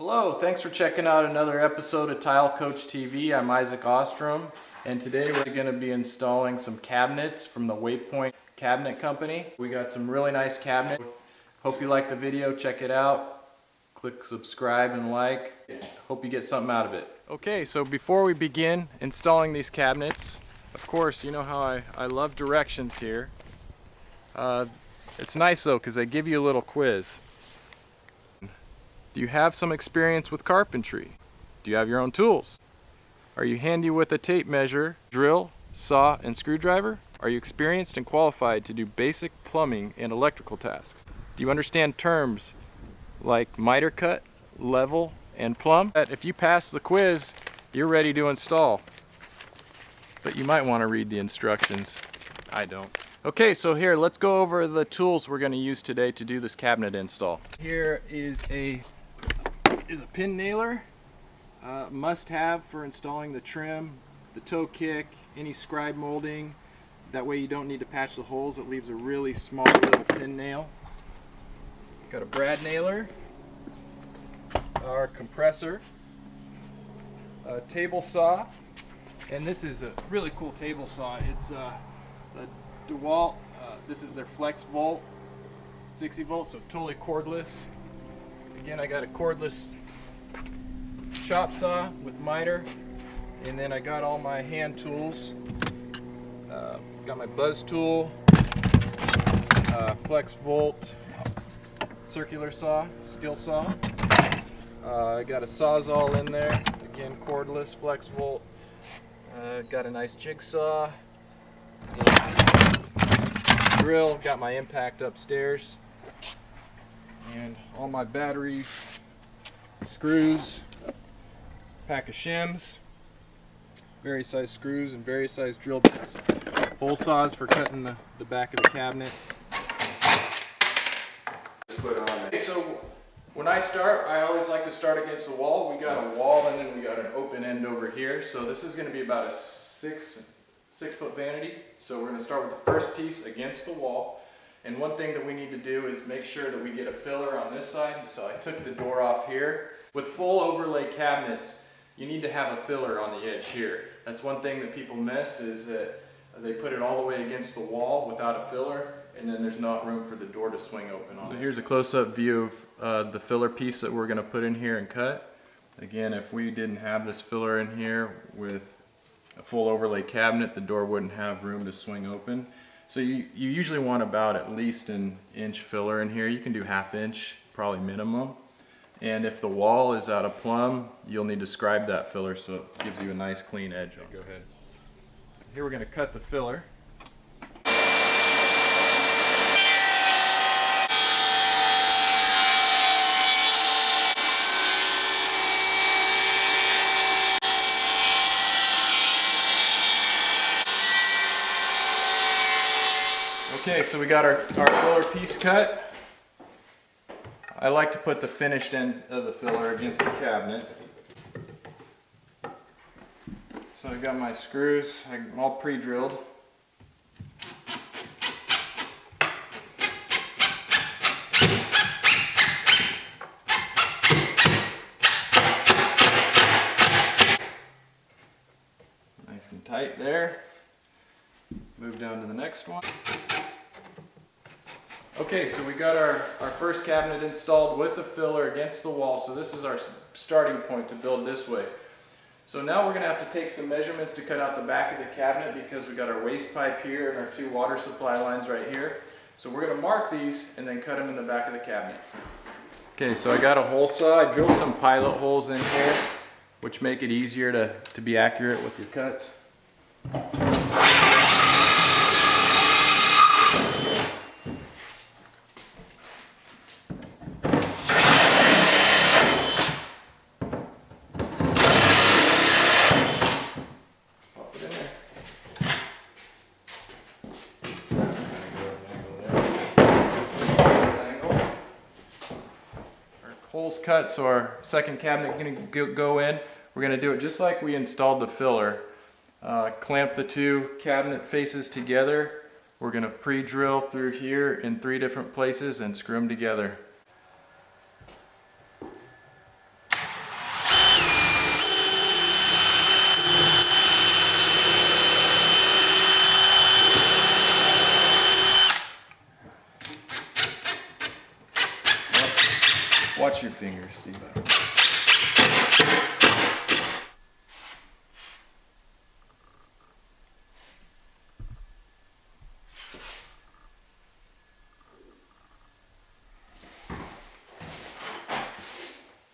Hello, thanks for checking out another episode of Tile Coach TV. I'm Isaac Ostrom, and today we're going to be installing some cabinets from the Waypoint Cabinet Company. We got some really nice cabinets. Hope you like the video. Check it out. Click subscribe and like. Hope you get something out of it. Okay, so before we begin installing these cabinets, of course, you know how I love directions here. It's nice though, because they give you a little quiz. Do you have some experience with carpentry? Do you have your own tools? Are you handy with a tape measure, drill, saw, and screwdriver? Are you experienced and qualified to do basic plumbing and electrical tasks? Do you understand terms like miter cut, level, and plumb? If you pass the quiz, you're ready to install. But you might want to read the instructions. I don't. Okay, so here, let's go over the tools we're going to use today to do this cabinet install. Here is a pin nailer, must have for installing the trim, the toe kick, any scribe molding. That way you don't need to patch the holes. It leaves a really small little pin nail. Got a brad nailer, our compressor, a table saw, and this is a really cool table saw. It's a DeWalt. This is their flex volt, 60 volts, so totally cordless. Again, I got a cordless chop saw with miter, and then I got all my hand tools. Got my buzz tool, flex volt, circular saw, steel saw. I got a sawzall in there, again cordless, flex volt. Got a nice jigsaw. Drill, got my impact upstairs, and all my batteries, screws, pack of shims, various size screws and various size drill bits, hole saws for cutting the back of the cabinets. Okay, so when I start, I always like to start against the wall. We got a wall and then we got an open end over here, so this is going to be about a 6-foot vanity. So we're going to start with the first piece against the wall, and one thing that we need to do is make sure that we get a filler on this side. So I took the door off here. With full overlay cabinets, you need to have a filler on the edge here. That's one thing that people miss, is that they put it all the way against the wall without a filler, and then there's not room for the door to swing open on. So here's a close-up view of the filler piece that we're going to put in here and cut. Again, if we didn't have this filler in here with a full overlay cabinet, the door wouldn't have room to swing open. So you usually want about at least an inch filler in here. You can do 1/2 inch, probably minimum. And if the wall is out of plumb, you'll need to scribe that filler so it gives you a nice clean edge. Go ahead. Here we're going to cut the filler. Okay, so we got our filler piece cut. I like to put the finished end of the filler against the cabinet. So I got my screws, I'm all pre-drilled. Nice and tight there. Move down to the next one. Okay, so we got our first cabinet installed with the filler against the wall, so this is our starting point to build this way. So now we're going to have to take some measurements to cut out the back of the cabinet, because we got our waste pipe here and our 2 water supply lines right here. So we're going to mark these and then cut them in the back of the cabinet. Okay, so I got a hole saw. I drilled some pilot holes in here, which make it easier to be accurate with your cuts. Holes cut, so our second cabinet is going to go in. We're going to do it just like we installed the filler. Clamp the 2 cabinet faces together. We're going to pre-drill through here in 3 different places and screw them together. Watch your fingers, Steve.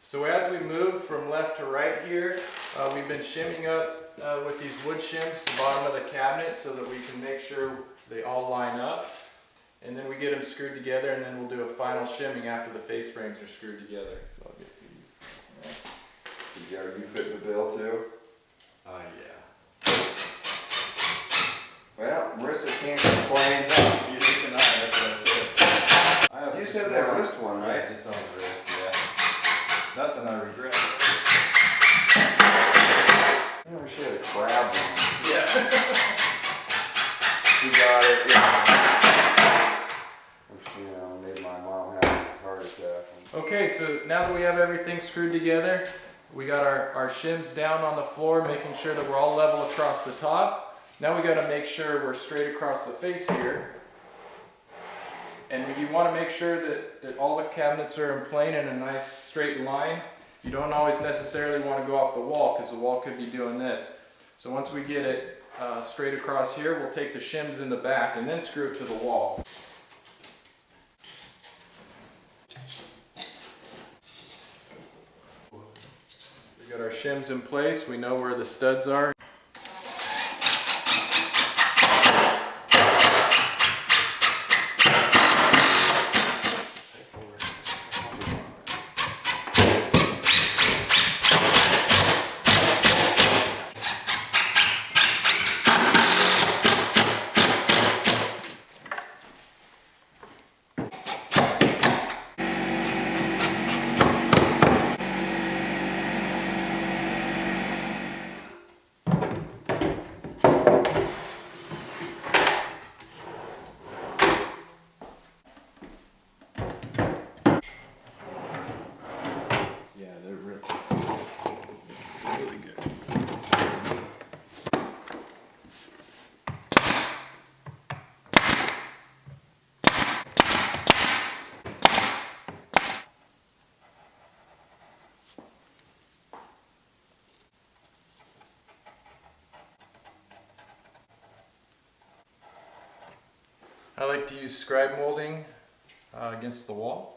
So as we move from left to right here, we've been shimming up with these wood shims the bottom of the cabinet so that we can make sure they all line up. And then we get them screwed together, and then we'll do a final shimming after the face frames are screwed together. So I'll get these. Yeah. Are you fitting the bill too? Yeah. Well, Marissa can't complain. You just and that's what I said. You said that wrist one, right? Yeah, just on the wrist, yeah. Nothing I regret. I wish she had a crab one. Yeah. She got it. Yeah. Made my mom have a heart attack. Okay, so now that we have everything screwed together, we got our shims down on the floor, making sure that we're all level across the top. Now we got to make sure we're straight across the face here. And you want to make sure that all the cabinets are in plane in a nice straight line. You don't always necessarily want to go off the wall because the wall could be doing this. So once we get it straight across here, we'll take the shims in the back and then screw it to the wall. We got our shims in place. We know where the studs are. I like to use scribe molding against the wall.